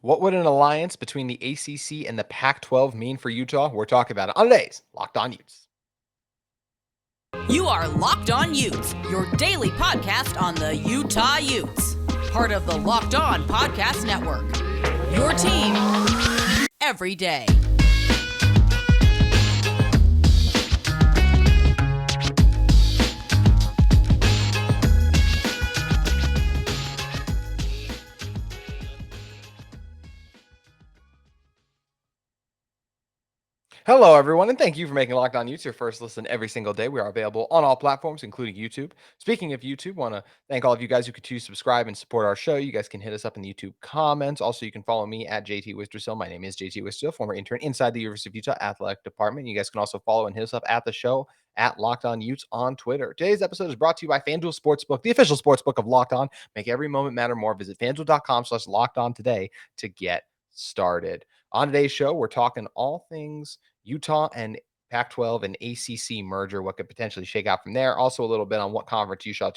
What would an alliance between the ACC and the Pac-12 mean for Utah? We're talking about it on today's Locked On Utes. You are Locked On Utes, your daily podcast on the Utah Utes. Part of the Locked On Podcast Network. Your team every day. Hello, everyone, and thank you for making Locked On Utes your first listen every single day. We are available on all platforms, including YouTube. Speaking of YouTube, want to thank all of you guys who could choose to subscribe and support our show. You guys can hit us up in the YouTube comments. Also, you can follow me at JT Wistrcill. My name is JT Wistrcill, former intern inside the University of Utah Athletic Department. You guys can also follow and hit us up at the show at Locked On Utes on Twitter. Today's episode is brought to you by FanDuel Sportsbook, the official sportsbook of Locked On. Make every moment matter more. Visit FanDuel.com/Locked On today to get started. On today's show, we're talking all things Utah and Pac-12 and ACC merger, what could potentially shake out from there. Also, a little bit on what conference Utah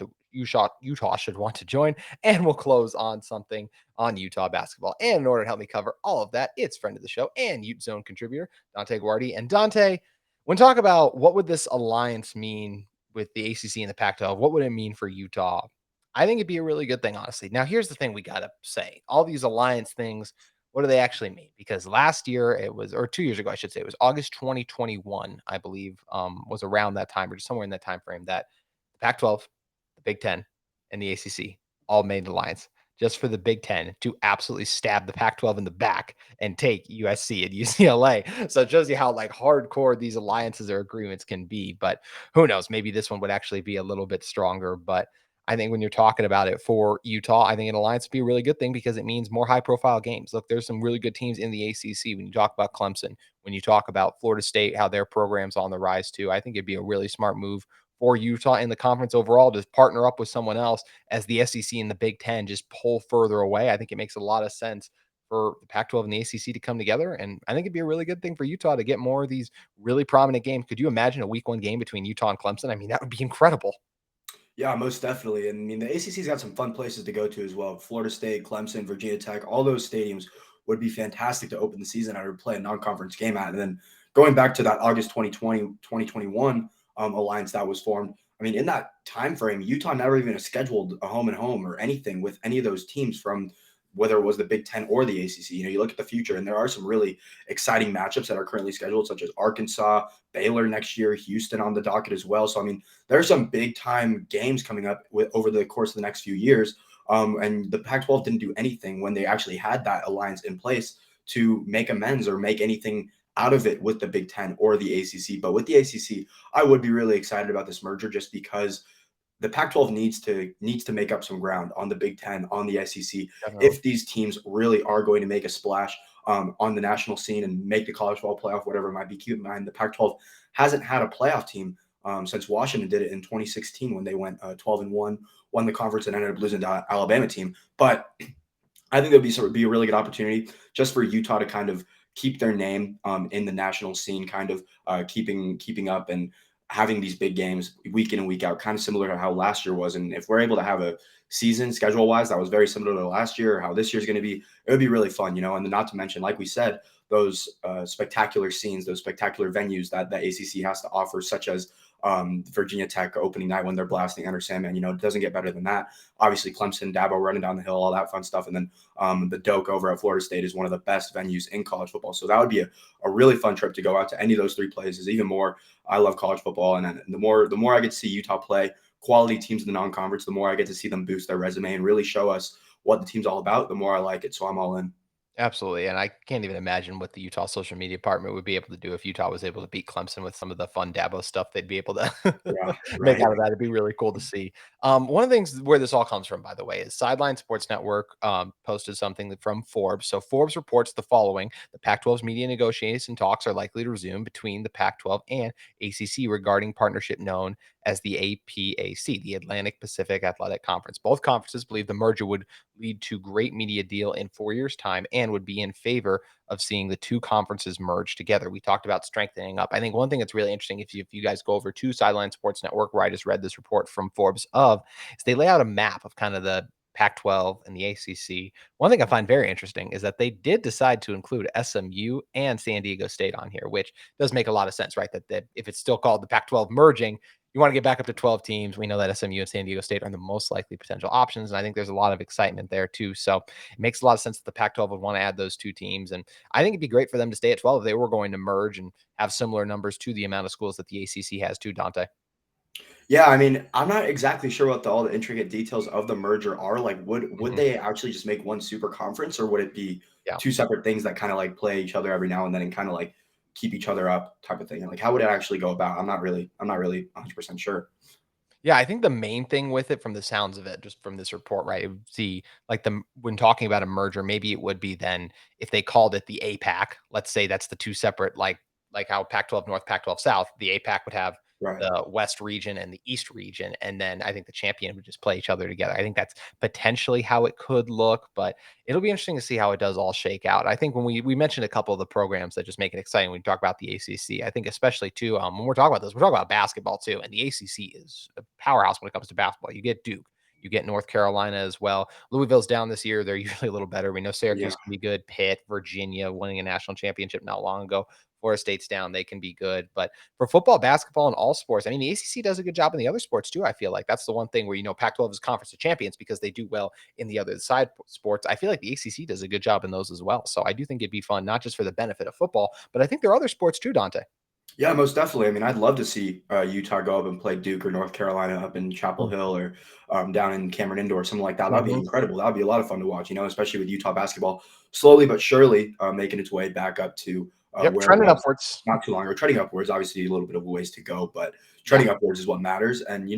should want to join, and we'll close on something on Utah basketball. And in order to help me cover all of that, it's friend of the show and UteZone contributor Dante Guardi. And Dante, when talk about what would this alliance mean with the ACC and the Pac-12, what would it mean for Utah? I think it'd be a really good thing, honestly. Now, here's the thing we gotta say: all these alliance things, what do they actually mean? Because last year it was, or 2 years ago, I should say, it was August 2021, I believe, was around that time or just somewhere in that time frame that the Pac-12, the Big Ten, and the ACC all made an alliance just for the Big Ten to absolutely stab the Pac-12 in the back and take USC and UCLA. So it shows you how like hardcore these alliances or agreements can be. But who knows? Maybe this one would actually be a little bit stronger. But I think when you're talking about it for Utah, I think an alliance would be a really good thing because it means more high profile games. Look, there's some really good teams in the ACC. When you talk about Clemson, when you talk about Florida State, how their program's on the rise too, I think it'd be a really smart move for Utah in the conference overall to partner up with someone else as the SEC and the Big Ten just pull further away. I think it makes a lot of sense for the Pac-12 and the ACC to come together. And I think it'd be a really good thing for Utah to get more of these really prominent games. Could you imagine a week one game between Utah and Clemson? I mean, that would be incredible. Yeah, most definitely. And I mean, the ACC's got some fun places to go to as well. Florida State, Clemson, Virginia Tech, all those stadiums would be fantastic to open the season at or play a non-conference game at. And then going back to that August 2020, 2021 alliance that was formed, I mean, in that time frame, Utah never even scheduled a home and home or anything with any of those teams from whether it was the Big Ten or the ACC. You know, you look at the future, and there are some really exciting matchups that are currently scheduled, such as Arkansas, Baylor next year, Houston on the docket as well. So, I mean, there are some big time games coming up over the course of the next few years. And the Pac-12 didn't do anything when they actually had that alliance in place to make amends or make anything out of it with the Big Ten or the ACC. But with the ACC, I would be really excited about this merger just because the Pac-12 needs to make up some ground on the Big Ten, on the SEC, Definitely. if these teams really are going to make a splash on the national scene and make the college football playoff, whatever it might be. Keep in mind, the Pac-12 hasn't had a playoff team since Washington did it in 2016 when they went 12-1, won the conference, and ended up losing to Alabama team. But I think it would be a really good opportunity just for Utah to kind of keep their name in the national scene, kind of keeping up and having these big games week in and week out, kind of similar to how last year was. And if we're able to have a season schedule wise that was very similar to last year, or how this year's going to be, it would be really fun, you know. And not to mention, like we said, those spectacular scenes, those spectacular venues that the ACC has to offer, such as Virginia Tech opening night when they're blasting Enter Sandman. You know, it doesn't get better than that. Obviously, Clemson, Dabo running down the hill, all that fun stuff. And then the Doak over at Florida State is one of the best venues in college football. So that would be a really fun trip to go out to any of those three places. Even more, I love college football. And the more I get to see Utah play quality teams in the non-conference, the more I get to see them boost their resume and really show us what the team's all about, the more I like it. So I'm all in. Absolutely. And I can't even imagine what the Utah social media department would be able to do if Utah was able to beat Clemson with some of the fun Dabo stuff they'd be able to Yeah, make right. out of that. It'd be really cool to see. One of the things where this all comes from, by the way, is Sideline Sports Network posted something from Forbes. So Forbes reports the following: the Pac-12's media negotiation talks are likely to resume between the Pac-12 and ACC regarding partnership known as the APAC, the Atlantic Pacific Athletic Conference. Both conferences believe the merger would lead to great media deal in 4 years' time and would be in favor of seeing the two conferences merge together. We talked about strengthening up. I think one thing that's really interesting, if you guys go over to Sideline Sports Network, where I just read this report from Forbes of, is they lay out a map of kind of the Pac-12, and the ACC. One thing I find very interesting is that they did decide to include SMU and San Diego State on here, which does make a lot of sense, right? That if it's still called the Pac-12 merging, you want to get back up to 12 teams. We know that SMU and San Diego State are the most likely potential options. And I think there's a lot of excitement there too. So it makes a lot of sense that the Pac 12 would want to add those two teams. And I think it'd be great for them to stay at 12 if they were going to merge and have similar numbers to the amount of schools that the ACC has too, Dante. Yeah, I mean, I'm not exactly sure what all the intricate details of the merger are. Like, would they actually just make one super conference, or would it be Yeah. two separate things that kind of like play each other every now and then and kind of like keep each other up type of thing? Like, how would it actually go about? I'm not really 100% sure. Yeah, I think the main thing with it from the sounds of it, just from this report, right? It would see like when talking about a merger, maybe it would be then if they called it the APAC, let's say that's the two separate, like how Pac-12 North, Pac-12 South, the APAC would have Right. the West region and the East region. And then I think the champion would just play each other together. I think that's potentially how it could look, but it'll be interesting to see how it does all shake out. I think when we mentioned a couple of the programs that just make it exciting when we talk about the ACC, I think especially too, when we're talking about this, we're talking about basketball too, and the ACC is a powerhouse when it comes to basketball. You get Duke, you get North Carolina as well. Louisville's down this year; they're usually a little better. We know Yeah. Syracuse can be good. Pitt, Virginia, winning a national championship not long ago. Florida State's down; they can be good. But for football, basketball, and all sports, I mean, the ACC does a good job in the other sports too. I feel like that's the one thing where Pac-12 is conference of champions because they do well in the other side sports. I feel like the ACC does a good job in those as well. So I do think it'd be fun, not just for the benefit of football, but I think there are other sports too, Dante. Yeah, most definitely. I mean, I'd love to see Utah go up and play Duke or North Carolina up in Chapel Hill or down in Cameron Indoor, something like that. That'd be Mhm. incredible. That'd be a lot of fun to watch, especially with Utah basketball slowly but surely making its way back up to Yep, where it trending was upwards. not too long ago. Treading upwards, obviously, a little bit of a ways to go, but treading upwards is what matters. And,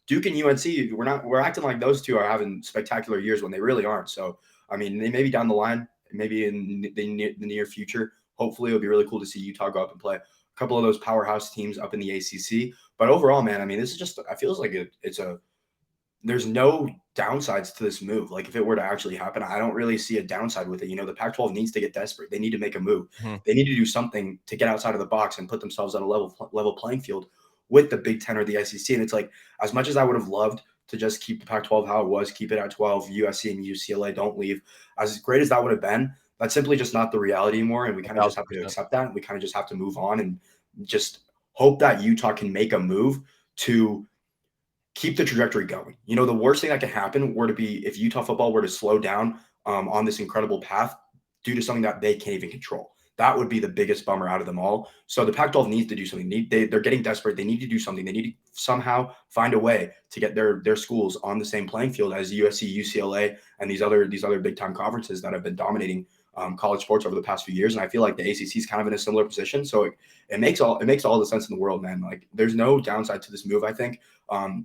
Duke and UNC, we're acting like those two are having spectacular years when they really aren't. So, I mean, they may be down the line, maybe in the near future. Hopefully, it'll be really cool to see Utah go up and play couple of those powerhouse teams up in the ACC. But overall, man, I mean, this is just, I feels like there's no downsides to this move. Like if it were to actually happen, I don't really see a downside with it. The Pac-12 needs to get desperate. They need to make a move. Mhm. They need to do something to get outside of the box and put themselves on a level playing field with the Big Ten or the SEC. And it's like, as much as I would have loved to just keep the Pac-12 how it was, keep it at 12, USC and UCLA don't leave. As great as that would have been, that's simply just not the reality anymore. And we kind of just have to 1000%. accept that. We kind of just have to move on and just hope that Utah can make a move to keep the trajectory going. The worst thing that could happen were to be if Utah football were to slow down on this incredible path due to something that they can't even control. That would be the biggest bummer out of them all. So the Pac-12 needs to do something. They're getting desperate. They need to do something. They need to somehow find a way to get their schools on the same playing field as USC, UCLA, and these other big time conferences that have been dominating college sports over the past few years. And I feel like the ACC is kind of in a similar position. So it makes all the sense in the world, man. Like there's no downside to this move. I think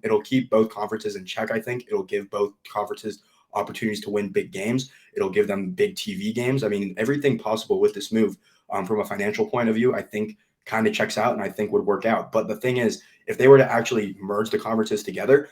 it'll keep both conferences in check. I think it'll give both conferences opportunities to win big games. It'll give them big TV games. I mean, everything possible with this move from a financial point of view, I think kind of checks out and I think would work out. But the thing is, if they were to actually merge the conferences together,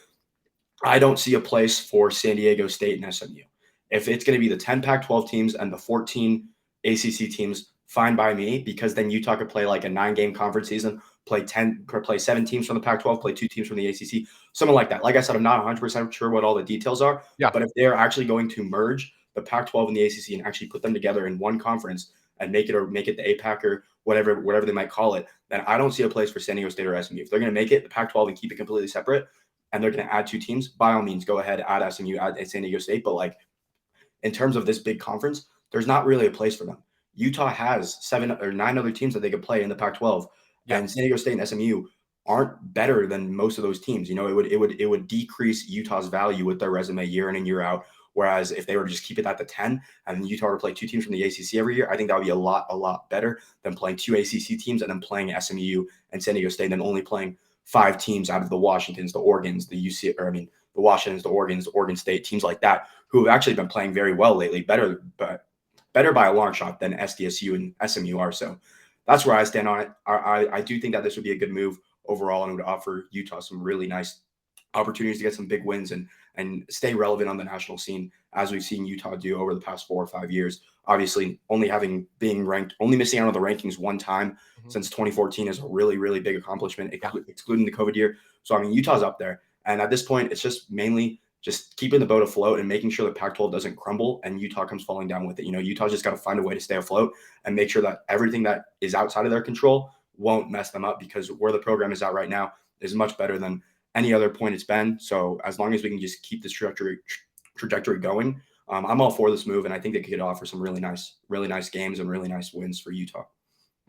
I don't see a place for San Diego State and SMU. If it's going to be the 10 Pac-12 teams and the 14 ACC teams, fine by me, because then Utah could play like a 9-game conference season, play 7 teams from the Pac-12, play 2 teams from the ACC, something like that. Like I said, I'm not 100% sure what all the details are, Yeah. but if they're actually going to merge the Pac-12 and the ACC and actually put them together in one conference and make it the APAC or whatever they might call it, then I don't see a place for San Diego State or SMU. If they're going to make it the Pac-12 and keep it completely separate, and they're going to add 2 teams, by all means, go ahead, add SMU, add San Diego State. But like in terms of this big conference, there's not really a place for them. Utah has 7 or 9 other teams that they could play in the Pac-12, and San Diego State and SMU aren't better than most of those teams. It would decrease Utah's value with their resume year in and year out. Whereas if they were to just keep it at the 10 and Utah were to play 2 teams from the ACC every year, I think that would be a lot better than playing 2 ACC teams and then playing SMU and San Diego State and then only playing 5 teams out of the Washingtons, the Oregons, the Washingtons, the Oregons, the Oregon State, teams like that, who have actually been playing very well lately, better by a long shot than SDSU and SMU are. So that's where I stand on it. I do think that this would be a good move overall and would offer Utah some really nice opportunities to get some big wins and stay relevant on the national scene, as we've seen Utah do over the past 4 or 5 years. Obviously, only missing out on the rankings one time since 2014 is a really, really big accomplishment, excluding the COVID year. So, I mean, Utah's up there. And at this point, it's just mainly just keeping the boat afloat and making sure the Pac-12 doesn't crumble and Utah comes falling down with it. Utah's just got to find a way to stay afloat and make sure that everything that is outside of their control won't mess them up, because where the program is at right now is much better than any other point it's been. So as long as we can just keep this trajectory going, I'm all for this move, and I think they could offer some really nice games and really nice wins for Utah.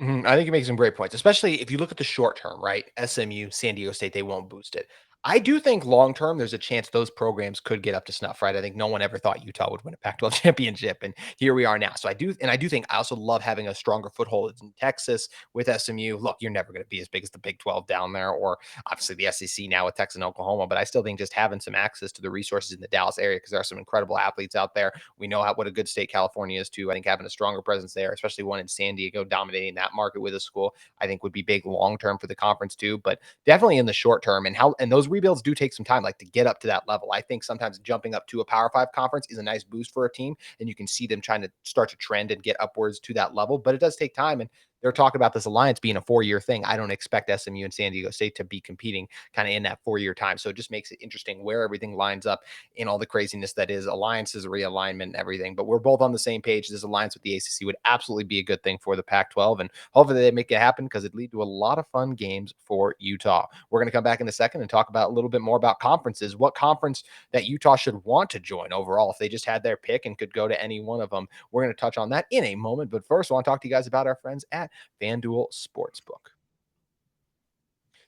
I think you make some great points, especially if you look at the short term, right? SMU, San Diego State, they won't boost it. I do think long term, there's a chance those programs could get up to snuff, right? I think no one ever thought Utah would win a Pac-12 championship, and here we are now. So I do think I also love having a stronger foothold in Texas with SMU. Look, you're never going to be as big as the Big 12 down there, or obviously the SEC now with Texas and Oklahoma. But I still think just having some access to the resources in the Dallas area, because there are some incredible athletes out there. We know what a good state California is too. I think having a stronger presence there, especially one in San Diego, dominating that market with a school, I think would be big long term for the conference too. But definitely in the short term, and those rebuilds do take some time, like to get up to that level. I think sometimes jumping up to a Power 5 conference is a nice boost for a team, and you can see them trying to start to trend and get upwards to that level. But it does take time, and they're talking about this alliance being a 4-year thing. I don't expect SMU and San Diego State to be competing kind of in that 4-year time. So it just makes it interesting where everything lines up in all the craziness that is alliances, realignment, and everything. But we're both on the same page. This alliance with the ACC would absolutely be a good thing for the Pac-12, and hopefully they make it happen, because it'd lead to a lot of fun games for Utah. We're going to come back in a second and talk about a little bit more about conferences, what conference that Utah should want to join overall if they just had their pick and could go to any one of them. We're going to touch on that in a moment. But first, I want to talk to you guys about our friends at FanDuel Sportsbook.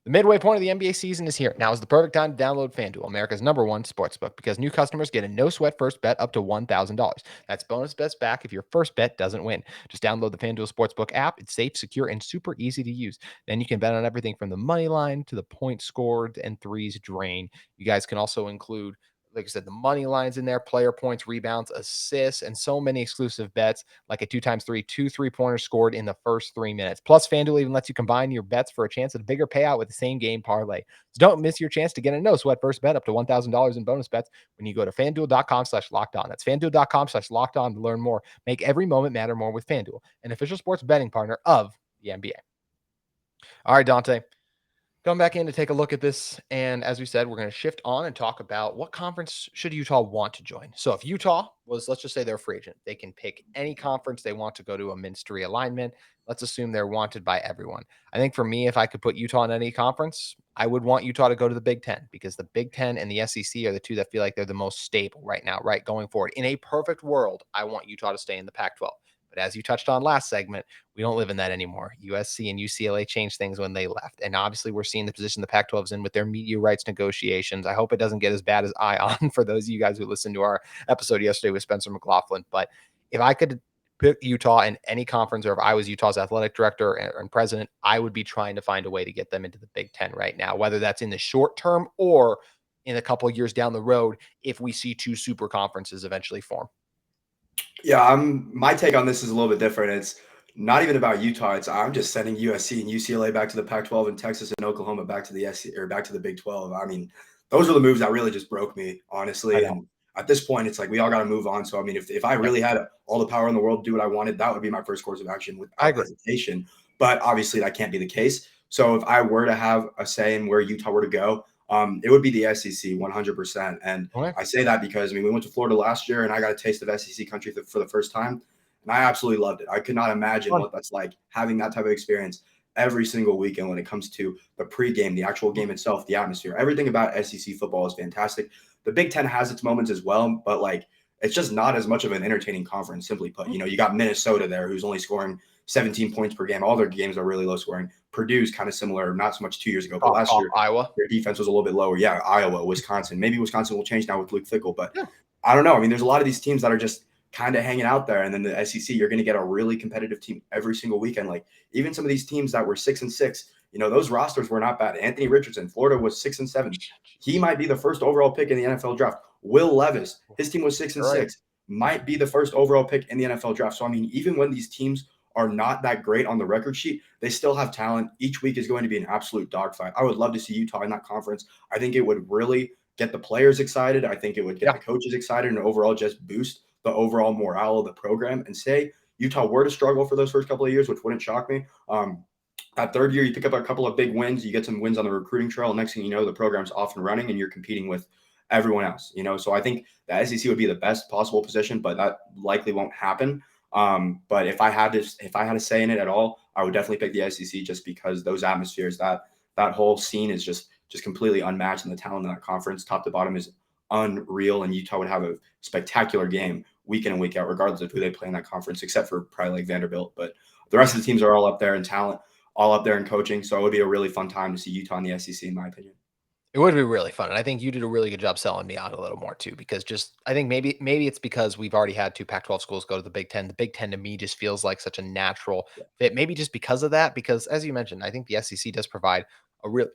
The midway point of the NBA season is here. Now is the perfect time to download FanDuel, America's #1 sportsbook, because new customers get a no-sweat first bet up to $1,000. That's bonus bets back if your first bet doesn't win. Just download the FanDuel Sportsbook app. It's safe, secure, and super easy to use. Then you can bet on everything from the money line to the points scored and threes drained. You guys can also include, like I said, the money lines in there, player points, rebounds, assists, and so many exclusive bets, like a 2x3, 2 3-pointers scored in the first 3 minutes. Plus, FanDuel even lets you combine your bets for a chance at a bigger payout with the same game parlay. So don't miss your chance to get a no-sweat first bet up to $1,000 in bonus bets when you go to FanDuel.com/lockedon. That's FanDuel.com/lockedon to learn more. Make every moment matter more with FanDuel, an official sports betting partner of the NBA. All right, Dante. Come back in to take a look at this. And as we said, we're going to shift on and talk about what conference should Utah want to join. So if Utah was, let's just say they're a free agent, they can pick any conference they want to go to amidst realignment. Let's assume they're wanted by everyone. I think for me, if I could put Utah in any conference, I would want Utah to go to the Big Ten, because the Big Ten and the SEC are the two that feel like they're the most stable right now, right? Going forward. In a perfect world, I want Utah to stay in the Pac-12. But as you touched on last segment, we don't live in that anymore. USC and UCLA changed things when they left. And obviously, we're seeing the position the Pac-12 is in with their media rights negotiations. I hope it doesn't get as bad as Ion for those of you guys who listened to our episode yesterday with Spencer McLaughlin. But if I could put Utah in any conference, or if I was Utah's athletic director and president, I would be trying to find a way to get them into the Big Ten right now, whether that's in the short term or in a couple of years down the road if we see two super conferences eventually form. Yeah, my take on this is a little bit different. It's not even about Utah. I'm just sending USC and UCLA back to the Pac-12 and Texas and Oklahoma back to the SEC, or back to the Big 12. I mean, those are the moves that really just broke me, honestly. And at this point, it's like we all got to move on. So I mean, if I really had all the power in the world to do what I wanted, that would be my first course of action without hesitation. But obviously, that can't be the case. So if I were to have a say in where Utah were to go, it would be the SEC 100%. And I say that because, I mean, we went to Florida last year and I got a taste of SEC country for the first time. And I absolutely loved it. I could not imagine what that's like, having that type of experience every single weekend when it comes to the pregame, the actual game itself, the atmosphere. Everything about SEC football is fantastic. The Big Ten has its moments as well, but like, it's just not as much of an entertaining conference, simply put. You know, you got Minnesota there, who's only scoring 17 points per game. All their games are really low scoring. Purdue's kind of similar, not so much 2 years ago, but last year, Iowa, their defense was a little bit lower. Yeah, Iowa, Wisconsin. Maybe Wisconsin will change now with Luke Fickell, but I don't know. I mean, there's a lot of these teams that are just kind of hanging out there. And then the SEC, you're going to get a really competitive team every single weekend. Like, even some of these teams that were 6-6, you know, those rosters were not bad. Anthony Richardson, Florida, was 6-7. He might be the first overall pick in the NFL draft. Will Levis, his team was 6-6, might be the first overall pick in the NFL draft. So, I mean, even when these teams are not that great on the record sheet, they still have talent. Each week is going to be an absolute dogfight. I would love to see Utah in that conference. I think it would really get the players excited. I think it would get the coaches excited and overall just boost the overall morale of the program. And say Utah were to struggle for those first couple of years, which wouldn't shock me. That third year, you pick up a couple of big wins. You get some wins on the recruiting trail. Next thing you know, the program's off and running and you're competing with everyone else, So I think the SEC would be the best possible position, but that likely won't happen. But if I had to say in it at all, I would definitely pick the SEC just because those atmospheres, that whole scene is just completely unmatched, and the talent in that conference, top to bottom, is unreal. And Utah would have a spectacular game week in and week out, regardless of who they play in that conference, except for probably like Vanderbilt. But the rest of the teams are all up there in talent, all up there in coaching. So it would be a really fun time to see Utah in the SEC, in my opinion. It would be really fun, and I think you did a really good job selling me out a little more too, because I think maybe it's because we've already had 2 Pac-12 schools go to the Big Ten. The Big Ten to me just feels like such a natural fit. Maybe just because of that, because as you mentioned, I think the SEC does provide a real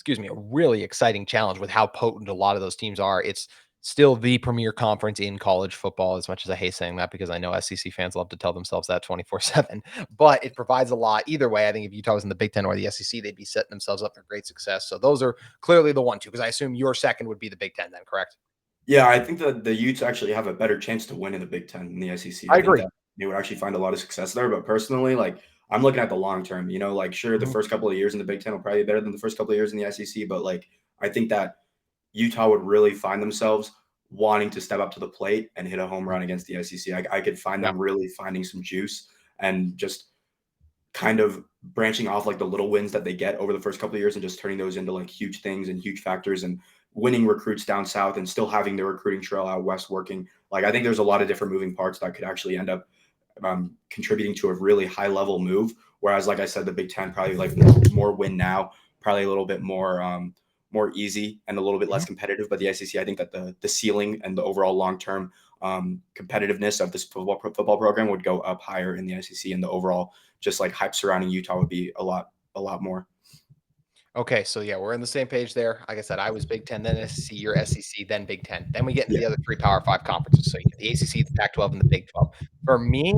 a really exciting challenge with how potent a lot of those teams are. It's still the premier conference in college football, as much as I hate saying that because I know SEC fans love to tell themselves that 24/7, but it provides a lot. Either way, I think if Utah was in the Big Ten or the SEC, they'd be setting themselves up for great success. So those are clearly the 1-2, because I assume your second would be the Big Ten then, correct? Yeah, I think the Utes actually have a better chance to win in the Big Ten than the SEC. I I think agree. that they would actually find a lot of success there. But personally, like, I'm looking at the long term. Like, sure, the Mhm. first couple of years in the Big Ten will probably be better than the first couple of years in the SEC. But like, I think that Utah would really find themselves wanting to step up to the plate and hit a home run against the SEC. I could find Yeah. them really finding some juice and just kind of branching off like the little wins that they get over the first couple of years and just turning those into like huge things and huge factors, and winning recruits down south and still having the recruiting trail out west working. Like, I think there's a lot of different moving parts that could actually end up contributing to a really high level move. Whereas, like I said, the Big Ten probably like more win now, probably a little bit more easy and a little bit less Mhm. competitive. But the SEC, I think that the ceiling and the overall long term competitiveness of this football program would go up higher in the SEC, and the overall just like hype surrounding Utah would be a lot more. Okay, so yeah, we're in the same page there. Like I said, I was Big Ten, then SEC, you're SEC, then Big Ten. Then we get into Yeah. the other 3 Power 5 conferences. So you get the ACC, the Pac-12, and the Big 12. For me,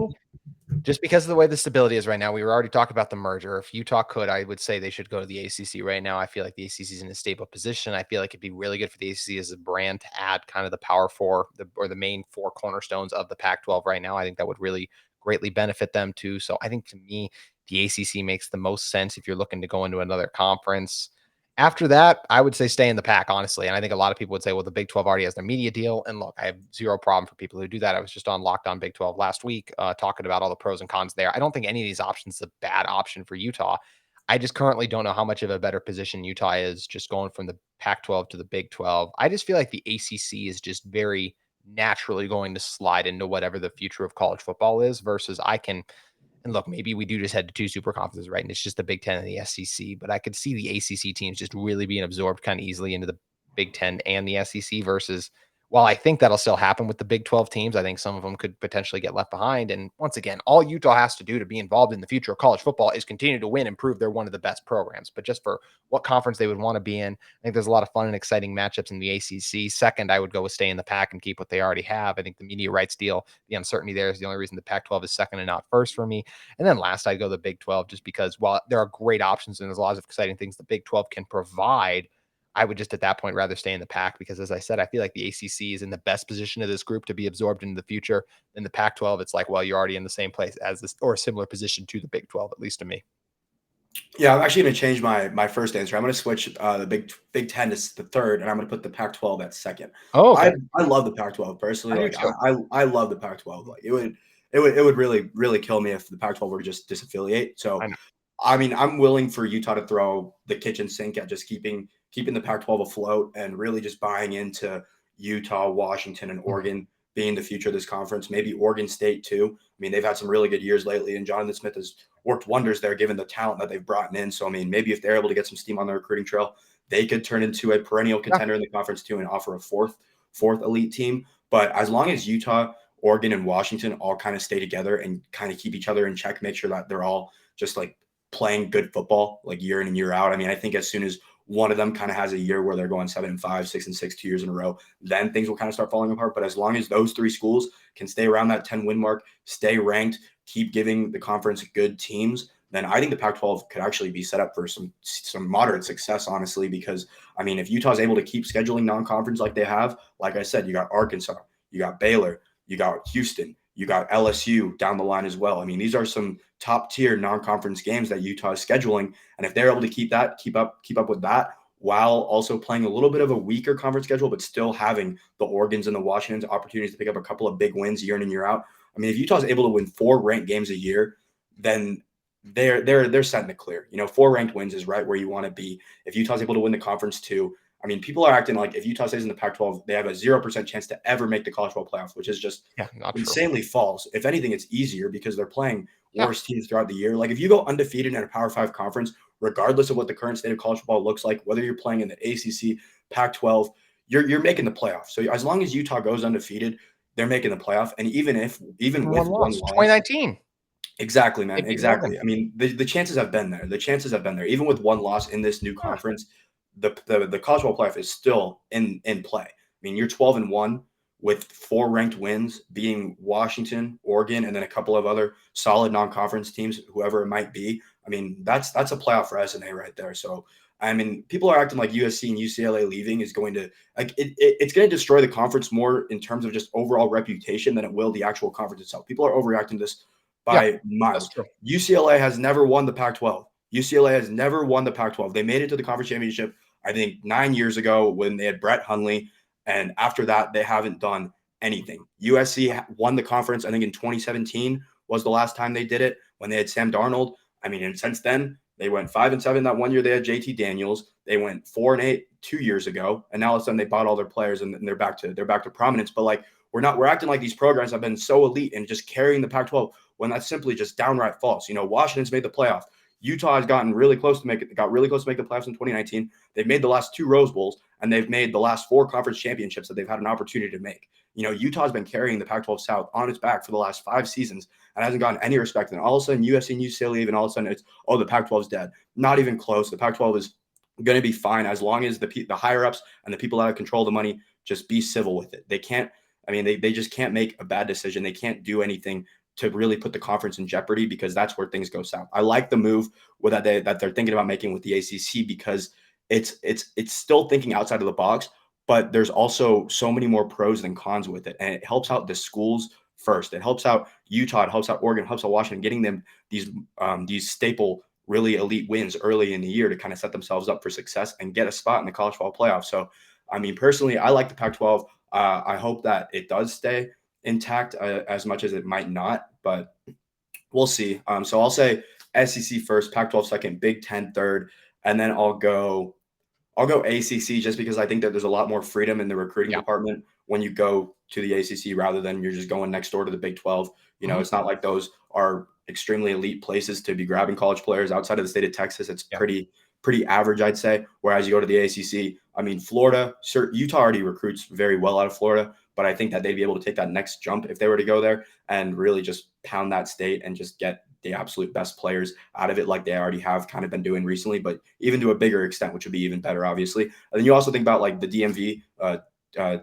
just because of the way the stability is right now, we were already talking about the merger. If Utah could, I would say they should go to the ACC right now. I feel like the ACC is in a stable position. I feel like it'd be really good for the ACC as a brand to add kind of the power 4, or the main 4 cornerstones of the Pac-12 right now. I think that would really greatly benefit them too. So I think, to me, the ACC makes the most sense if you're looking to go into another conference. After that, I would say stay in the pack, honestly. And I think a lot of people would say, well, the Big 12 already has their media deal. And look, I have zero problem for people who do that. I was just on Locked On Big 12 last week, talking about all the pros and cons there. I don't think any of these options is a bad option for Utah. I just currently don't know how much of a better position Utah is just going from the Pac-12 to the Big 12. I just feel like the ACC is just very naturally going to slide into whatever the future of college football is, versus and look, maybe we do just head to 2 super conferences, right? And it's just the Big Ten and the SEC, but I could see the ACC teams just really being absorbed kind of easily into the Big Ten and the SEC, versus, while I think that'll still happen with the Big 12 teams, I think some of them could potentially get left behind. And once again, all Utah has to do to be involved in the future of college football is continue to win and prove they're one of the best programs. But just for what conference they would want to be in, I think there's a lot of fun and exciting matchups in the ACC. Second, I would go with stay in the pack and keep what they already have. I think the media rights deal, the uncertainty there, is the only reason the Pac-12 is second and not first for me. And then last, I'd go the Big 12, just because while there are great options and there's a lot of exciting things the Big 12 can provide, I would just at that point rather stay in the pack, because, as I said, I feel like the ACC is in the best position of this group to be absorbed into the future. In the Pac-12, it's like, well, you're already in the same place as this, or a similar position to the Big 12, at least to me. Yeah, I'm actually going to change my first answer. I'm going to switch the Big Ten to the third, and I'm going to put the Pac-12 at second. Oh, I okay. I love the Pac-12 personally. I do Like, too. I love the Pac-12. Like, it would really kill me if the Pac-12 were to just disaffiliate. I So know. I mean, I'm willing for Utah to throw the kitchen sink at just keeping the Pac-12 afloat and really just buying into Utah, Washington, and Mhm. Oregon being the future of this conference. Maybe Oregon State too. I mean, they've had some really good years lately, and Jonathan Smith has worked wonders there given the talent that they've brought in. So I mean, maybe if they're able to get some steam on the recruiting trail, they could turn into a perennial Yeah. contender in the conference too and offer a fourth elite team. But as long as Utah, Oregon, and Washington all kind of stay together and kind of keep each other in check, make sure that they're all just like playing good football like year in and year out. I mean, I think as soon as one of them kind of has a year where they're going 7-5, 6-6, 2 years in a row, then things will kind of start falling apart. But as long as those 3 schools can stay around that 10 win mark, stay ranked, keep giving the conference good teams, then I think the Pac-12 could actually be set up for some moderate success, honestly. Because I mean, if Utah's able to keep scheduling non-conference like they have, like I said, you got Arkansas, you got Baylor, you got Houston, you got LSU down the line as well. I mean, these are some top tier non-conference games that Utah is scheduling, and if they're able to keep up with that, while also playing a little bit of a weaker conference schedule, but still having the Oregons and the Washingtons opportunities to pick up a couple of big wins year in and year out. I mean, if Utah's able to win 4 ranked games a year, then they're set in the clear. 4 ranked wins is right where you want to be. If Utah's able to win the conference too, I mean, people are acting like if Utah stays in the Pac-12, they have a 0% chance to ever make the college football playoffs, which is just not true. insanely false. If anything, it's easier because they're playing Yeah. worse teams throughout the year. Like if you go undefeated in a Power 5 conference, regardless of what the current state of college football looks like, whether you're playing in the ACC, Pac-12, you're making the playoff. So as long as Utah goes undefeated, they're making the playoff. And even with one loss, 2019. Exactly, man. Maybe Exactly. Morgan. I mean, the chances have been there. The chances have been there. Even with one loss in this new conference, the college football playoff is still in play. I mean, you're 12-1 with 4 ranked wins, being Washington, Oregon, and then a couple of other solid non-conference teams, whoever it might be. I mean, that's a playoff resume right there. So, I mean, people are acting like USC and UCLA leaving is going to it's going to destroy the conference more in terms of just overall reputation than it will the actual conference itself. People are overreacting to this by miles. UCLA has never won the Pac-12. UCLA has never won the Pac-12. They made it to the conference championship, I think, 9 years ago when they had Brett Hundley. And after that, they haven't done anything. USC won the conference, I think, in 2017 was the last time they did it when they had Sam Darnold. I mean, and since then, they went 5-7 that one year. They had JT Daniels. They went 4-8 2 years ago. And now all of a sudden they bought all their players and they're back to prominence. But like, we're acting like these programs have been so elite and just carrying the Pac-12 when that's simply just downright false. Washington's made the playoff. Utah has gotten really close to make the playoffs in 2019. They've made the last 2 Rose Bowls, and they've made the last 4 conference championships that they've had an opportunity to make. Utah's been carrying the Pac-12 South on its back for the last 5 seasons and hasn't gotten any respect. And all of a sudden, USC and UCLA leave, and all of a sudden it's, the Pac-12 is dead. Not even close. The Pac-12 is going to be fine as long as the higher-ups and the people that control the money just be civil with it. They can't – I mean, they just can't make a bad decision. They can't do anything to really put the conference in jeopardy because that's where things go south. I like the move that they're thinking about making with the ACC because it's still thinking outside of the box, but there's also so many more pros than cons with it. And it helps out the schools first. It helps out Utah. It helps out Oregon. It helps out Washington, getting them these staple, really elite wins early in the year to kind of set themselves up for success and get a spot in the college football playoff. So, I mean, personally, I like the Pac-12. I hope that it does stay intact as much as it might not, but we'll see. So I'll say SEC first, Pac-12 second, Big Ten third, and then I'll go ACC just because I think that there's a lot more freedom in the recruiting department when you go to the ACC rather than you're just going next door to the Big 12. It's not like those are extremely elite places to be grabbing college players outside of the state of Texas. It's pretty average, I'd say. Whereas you go to the ACC, I mean, Florida, Utah already recruits very well out of Florida, but I think that they'd be able to take that next jump if they were to go there and really just pound that state and just get the absolute best players out of it like they already have kind of been doing recently, but even to a bigger extent, which would be even better, obviously. And then you also think about like the DMV,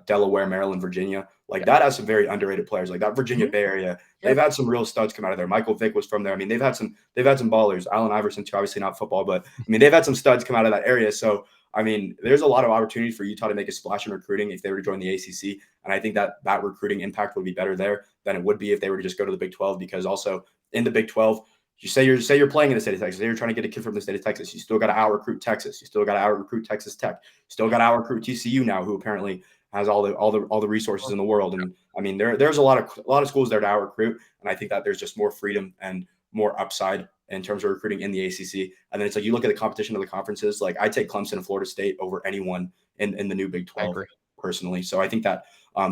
Delaware, Maryland, Virginia, that has some very underrated players. Like that Virginia Bay Area, they've had some real studs come out of there. Michael Vick was from there. I mean, they've had some ballers. Allen Iverson too, obviously not football, but I mean, they've had some studs come out of that area. So I mean, there's a lot of opportunity for Utah to make a splash in recruiting if they were to join the ACC. And I think that recruiting impact would be better there than it would be if they were to just go to the Big 12, because also in the Big 12, you say you're playing in the state of Texas, say you're trying to get a kid from the state of Texas, you still got to out-recruit Texas. You still got to out-recruit Texas Tech. You still got to out-recruit TCU now, who apparently has all the resources in the world. And I mean, there's a lot of schools there to out-recruit. And I think that there's just more freedom and more upside in terms of recruiting in the ACC. And then it's like, you look at the competition of the conferences, like I take Clemson and Florida State over anyone in the new Big 12 personally. So I think that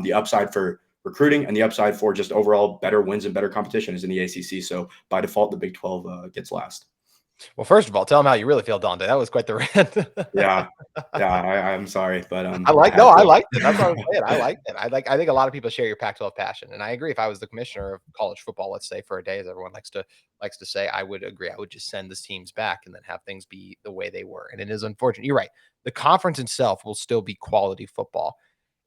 the upside for recruiting and the upside for just overall better wins and better competition is in the ACC. So by default, the Big 12 gets last. Well, first of all, tell them how you really feel, Dante. That was quite the rant. I'm sorry, but I liked it. That's what I was saying. I liked it. I think a lot of people share your Pac-12 passion, and I agree. If I was the commissioner of college football, let's say for a day, as everyone likes to say, I would agree. I would just send the teams back and then have things be the way they were. And it is unfortunate. You're right. The conference itself will still be quality football.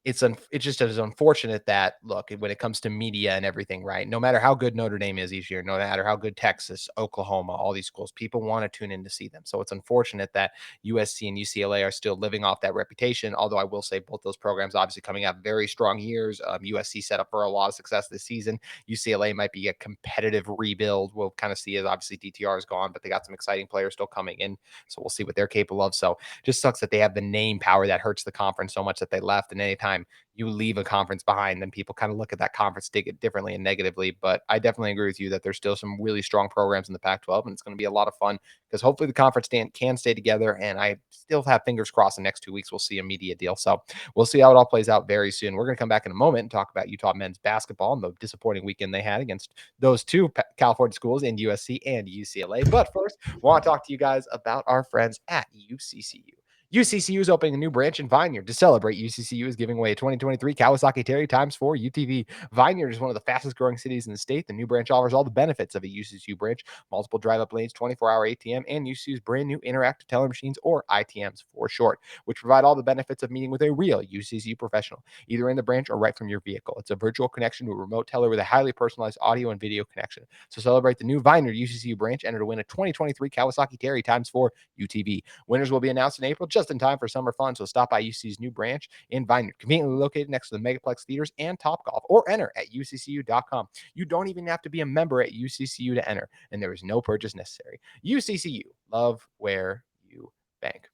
it's just as unfortunate that, look, when it comes to media and everything, right? No matter how good Notre Dame is each year, no matter how good Texas, Oklahoma, all these schools, people want to tune in to see them. So it's unfortunate that USC and UCLA are still living off that reputation. Although I will say both those programs obviously coming out very strong years. USC set up for a lot of success this season. UCLA might be a competitive rebuild. We'll kind of see as obviously DTR is gone, but they got some exciting players still coming in. So we'll see what they're capable of. So just sucks that they have the name power that hurts the conference so much that they left. And anytime you leave a conference behind, then people kind of look at that conference differently and negatively. But I definitely agree with you that there's still some really strong programs in the Pac-12, and it's going to be a lot of fun because hopefully the conference can stay together. And I still have fingers crossed the next 2 weeks we'll see a media deal. So we'll see how it all plays out very soon. We're going to come back in a moment and talk about Utah men's basketball and the disappointing weekend they had against those two California schools in USC and UCLA. But first, I want to talk to you guys about our friends at UCCU. UCCU is opening a new branch in Vineyard. To celebrate, UCCU is giving away a 2023 Kawasaki Terry x4 UTV. Vineyard is one of the fastest growing cities in the state. The new branch offers all the benefits of a UCCU branch: multiple drive-up lanes, 24-hour ATM, and UCCU's brand new interactive teller machines, or ITMs for short, which provide all the benefits of meeting with a real UCCU professional, either in the branch or right from your vehicle. It's a virtual connection to a remote teller with a highly personalized audio and video connection. So celebrate the new Vineyard UCCU branch. Enter to win a 2023 Kawasaki Terry x4 UTV. Winners will be announced in April, just in time for summer fun. So stop by UC's new branch in Vineyard, conveniently located next to the Megaplex Theaters and Topgolf, or enter at uccu.com. You don't even have to be a member at UCCU to enter, and there is no purchase necessary. UCCU, love where you bank.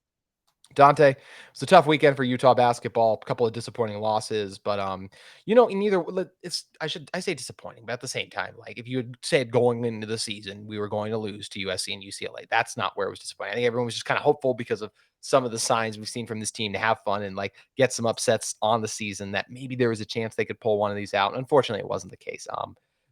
Dante, it's a tough weekend for Utah basketball. A couple of disappointing losses, but I say disappointing, but at the same time, like if you had said going into the season we were going to lose to USC and UCLA, that's not where it was disappointing. I think everyone was just kind of hopeful because of some of the signs we've seen from this team to have fun and like get some upsets on the season that maybe there was a chance they could pull one of these out. Unfortunately, it wasn't the case.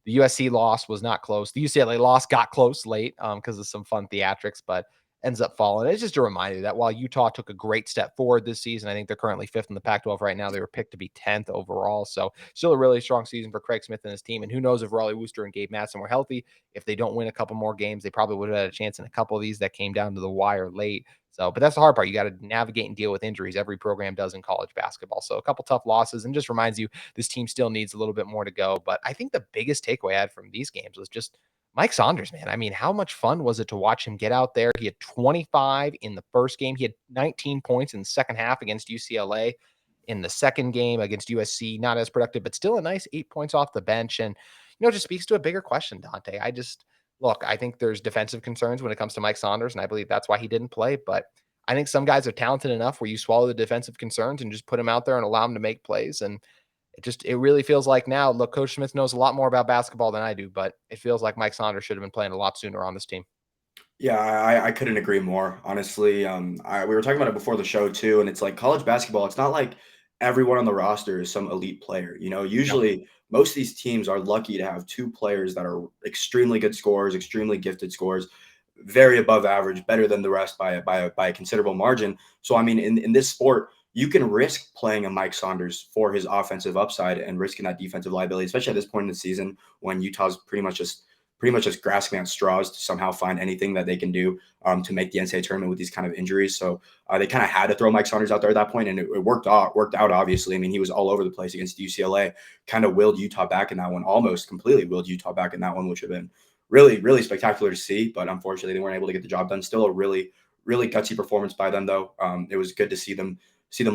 The USC loss was not close. The UCLA loss got close late because of some fun theatrics, but ends up falling. It's just a reminder that while Utah took a great step forward this season, I think they're currently 5th in the Pac-12 right now. They were picked to be 10th overall. So still a really strong season for Craig Smith and his team. And who knows if Raleigh Worcester and Gabe Madsen were healthy. If they don't win a couple more games, they probably would have had a chance in a couple of these that came down to the wire late. So, but that's the hard part. You got to navigate and deal with injuries. Every program does in college basketball. So a couple tough losses, and just reminds you this team still needs a little bit more to go. But I think the biggest takeaway I had from these games was just Mike Saunders, man. I mean, how much fun was it to watch him get out there? He had 25 in the first game. He had 19 points in the second half against UCLA. In the second game against USC, not as productive, but still a nice 8 points off the bench. And, just speaks to a bigger question, Dante. I think there's defensive concerns when it comes to Mike Saunders, and I believe that's why he didn't play. But I think some guys are talented enough where you swallow the defensive concerns and just put him out there and allow him to make plays. And it really feels like now, look, Coach Smith knows a lot more about basketball than I do, but it feels like Mike Saunders should have been playing a lot sooner on this team. Yeah, I couldn't agree more, honestly. We were talking about it before the show too, and it's like college basketball. It's not like everyone on the roster is some elite player. Usually most of these teams are lucky to have two players that are extremely good scorers, extremely gifted scorers, very above average, better than the rest by a considerable margin. So, I mean, in this sport, you can risk playing a Mike Saunders for his offensive upside and risking that defensive liability, especially at this point in the season when Utah's pretty much just grasping at straws to somehow find anything that they can do to make the NCAA tournament with these kind of injuries. So they kind of had to throw Mike Saunders out there at that point, and it worked out. Obviously, I mean, he was all over the place against UCLA, kind of willed Utah back in that one, almost completely willed Utah back in that one, which would have been really, really spectacular to see. But unfortunately, they weren't able to get the job done. Still a really, really gutsy performance by them, though. It was good to see them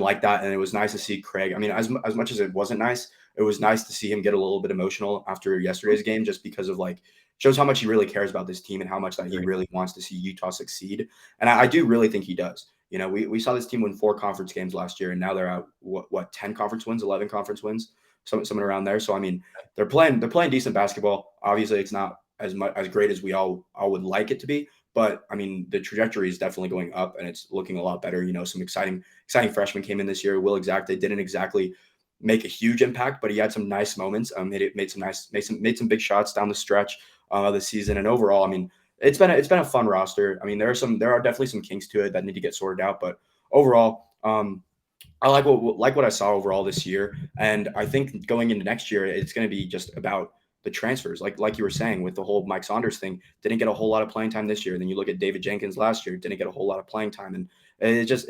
like that, and it was nice to see Craig. I mean, as much as it wasn't nice, it was nice to see him get a little bit emotional after yesterday's game, just because of shows how much he really cares about this team and how much that he really wants to see Utah succeed. And I do really think he does. We saw this team win 4 conference games last year, and now they're at what 10 conference wins, 11 conference wins, something around there. So I mean, they're playing decent basketball. Obviously, it's not as great as we all would like it to be, but I mean, the trajectory is definitely going up, and it's looking a lot better. Some exciting freshmen came in this year. Will Exacte didn't exactly make a huge impact, but he had some nice moments. Made some big shots down the stretch of the season, and overall, I mean, it's been a fun roster. I mean, there are definitely some kinks to it that need to get sorted out, but overall, I like what I saw overall this year, and I think going into next year, it's going to be just about the transfers, like you were saying with the whole Mike Saunders thing. Didn't get a whole lot of playing time this year. Then you look at David Jenkins last year, didn't get a whole lot of playing time, and it just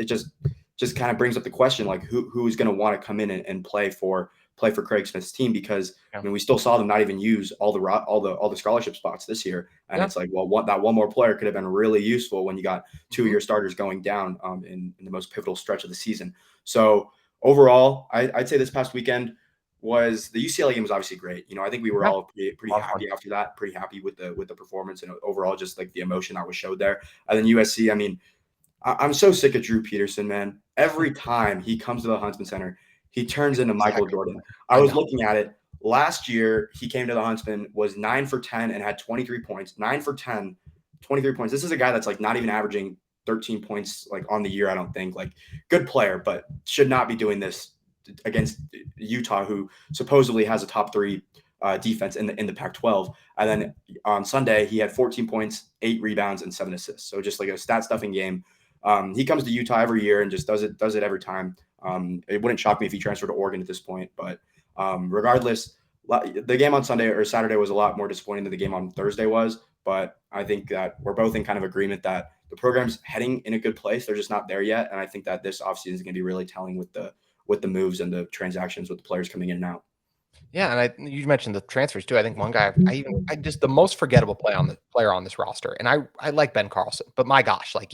just kind of brings up the question, like who is going to want to come in and play for Craig Smith's team, because Yeah. I mean, we still saw them not even use all the scholarship spots this year, and Yeah. it's like, well, that one more player could have been really useful when you got two of Mhm. your starters going down in the most pivotal stretch of the season. So overall, I'd say this past weekend was the UCLA game was obviously great. I think we were Yeah. all A pretty lot of fun. happy after that, pretty happy with the performance and overall just like the emotion that was showed there. And then USC, I mean, I'm so sick of Drew Peterson, man. Every time he comes to the Huntsman Center, he turns into Michael Exactly. Jordan. I I was know. looking at it last year. He came to the Huntsman, was 9 for 10 and had 23 points. 9 for 10, 23 points. This is a guy that's like not even averaging 13 points like on the year, I don't think. Like, good player, but should not be doing this against Utah, who supposedly has a top 3 defense in the Pac-12. And then on Sunday, he had 14 points, 8 rebounds, and 7 assists. So just like a stat stuffing game. He comes to Utah every year and just does it every time. It wouldn't shock me if he transferred to Oregon at this point, but regardless, the game on Sunday or Saturday was a lot more disappointing than the game on Thursday was. But I think that we're both in kind of agreement that the program's heading in a good place. They're just not there yet, and I think that this offseason is going to be really telling with the moves and the transactions with the players coming in and out. Yeah, and you mentioned the transfers too. I think one guy I just the most forgettable player on this roster, and I like Ben Carlson, but my gosh, like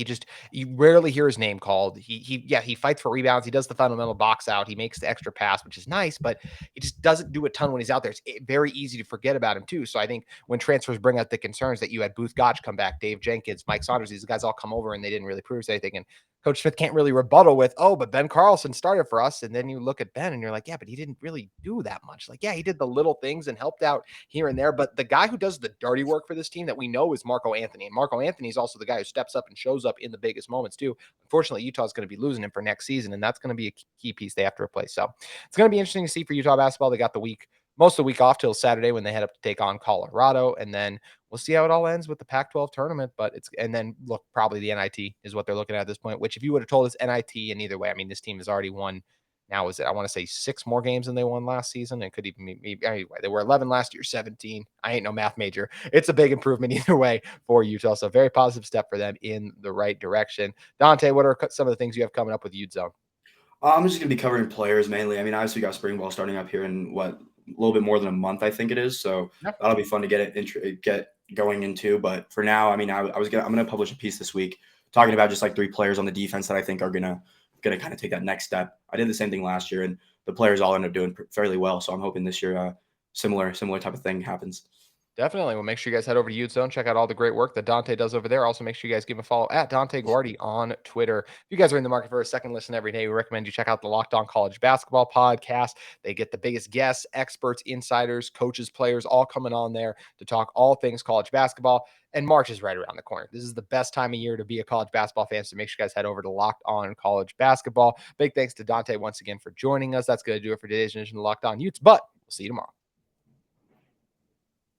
you rarely hear his name called. He fights for rebounds, he does the fundamental box out, he makes the extra pass, which is nice, but he just doesn't do a ton when he's out there. It's very easy to forget about him too. So I think when transfers bring up the concerns that you had Booth Gotch come back, Dave Jenkins, Mike Saunders, these guys all come over and they didn't really prove anything. And Coach Smith can't really rebuttal with, oh, but Ben Carlson started for us. And then you look at Ben and you're like, yeah, but he didn't really do that much. Like, yeah, he did the little things and helped out here and there. But the guy who does the dirty work for this team that we know is Marco Anthony. And Marco Anthony is also the guy who steps up and shows up in the biggest moments, too. Unfortunately, Utah's going to be losing him for next season. And that's going to be a key piece they have to replace. So it's going to be interesting to see for Utah basketball. They got most of the week off till Saturday when they head up to take on Colorado. And then we'll see how it all ends with the Pac-12 tournament, and then look, probably the NIT is what they're looking at this point, which if you would have told us NIT and either way, I mean, this team has already won. Now is it, I want to say 6 more games than they won last season. It could even be anyway. They were 11 last year, 17. I ain't no math major. It's a big improvement either way for Utah. So very positive step for them in the right direction. Dante, what are some of the things you have coming up with UteZone? I'm just going to be covering players mainly. I mean, obviously, we got spring ball starting up here in a little bit more than a month, I think it is. So Yeah. that'll be fun to get going into. But for now, I mean, I'm going to publish a piece this week talking about just like 3 players on the defense that I think are gonna kind of take that next step. I did the same thing last year, and the players all ended up doing fairly well. So I'm hoping this year, similar type of thing happens. Definitely. Well, make sure you guys head over to UteZone, check out all the great work that Dante does over there. Also, make sure you guys give him a follow at Dante Guardi on Twitter. If you guys are in the market for a second listen every day, we recommend you check out the Locked On College Basketball podcast. They get the biggest guests, experts, insiders, coaches, players, all coming on there to talk all things college basketball. And March is right around the corner. This is the best time of year to be a college basketball fan. So make sure you guys head over to Locked On College Basketball. Big thanks to Dante once again for joining us. That's going to do it for today's edition of Locked On Utes, but we'll see you tomorrow.